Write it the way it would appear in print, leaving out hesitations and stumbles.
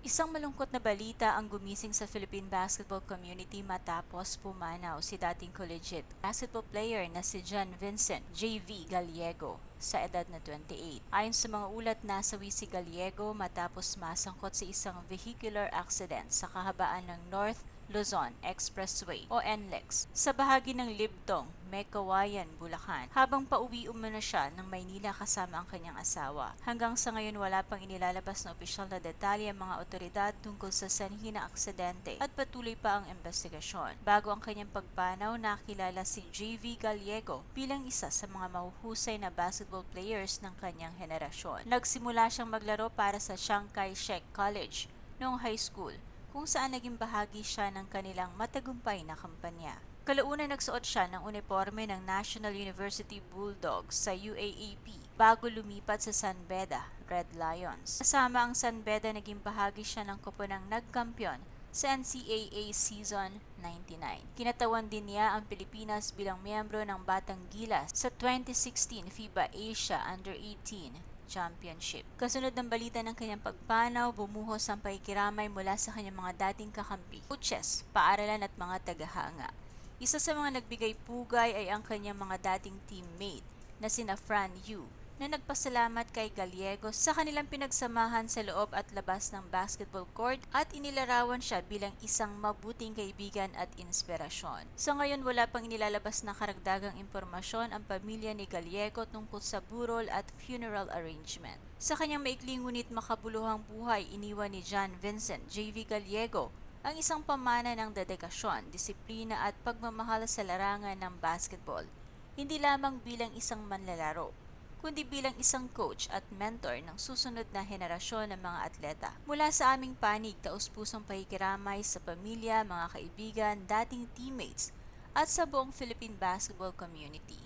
Isang malungkot na balita ang gumising sa Philippine basketball community matapos pumanaw si dating collegiate basketball player na si John Vincent JV Gallego sa edad na 28. Ayon sa mga ulat, nasawi si Gallego matapos masangkot sa isang vehicular accident sa kahabaan ng North Luzon Expressway o NLEX sa bahagi ng Libtong, Mekawayan, Bulacan habang pauwi umano siya ng Maynila kasama ang kanyang asawa. Hanggang sa ngayon wala pang inilalabas na opisyal na detalye ang mga otoridad tungkol sa sanhi ng aksidente at patuloy pa ang investigasyon. Bago ang kanyang pagpanaw, nakilala si JV Gallego bilang isa sa mga mahuhusay na basketball players ng kanyang henerasyon. Nagsimula siyang maglaro para sa Chiang Kai-shek College noong high school, kung saan naging bahagi siya ng kanilang matagumpay na kampanya. Kalaunan nagsuot siya ng uniforme ng National University Bulldogs sa UAAP bago lumipat sa San Beda Red Lions. Kasama ang San Beda, naging bahagi siya ng koponang nagkampiyon sa NCAA Season 99. Kinatawan din niya ang Pilipinas bilang miyembro ng Batang Gilas sa 2016 FIBA Asia Under-18 Championship. Kasunod ng balita ng kanyang pagpanaw, bumuhos ang pakikiramay mula sa kanyang mga dating kakampi, coaches, paaralan at mga tagahanga. Isa sa mga nagbigay pugay ay ang kanyang mga dating teammate na sina Fran Yu, na nagpasalamat kay Gallego sa kanilang pinagsamahan sa loob at labas ng basketball court at inilarawan siya bilang isang mabuting kaibigan at inspirasyon. Sa ngayon, wala pang inilalabas na karagdagang impormasyon ang pamilya ni Gallego tungkol sa burol at funeral arrangement. Sa kanyang maikling ngunit makabuluhang buhay, iniwan ni John Vincent JV Gallego ang isang pamana ng dedikasyon, disiplina at pagmamahal sa larangan ng basketball, hindi lamang bilang isang manlalaro, kundi bilang isang coach at mentor ng susunod na henerasyon ng mga atleta. Mula sa aming panig, taus-pusong pakikiramay sa pamilya, mga kaibigan, dating teammates, at sa buong Philippine basketball community.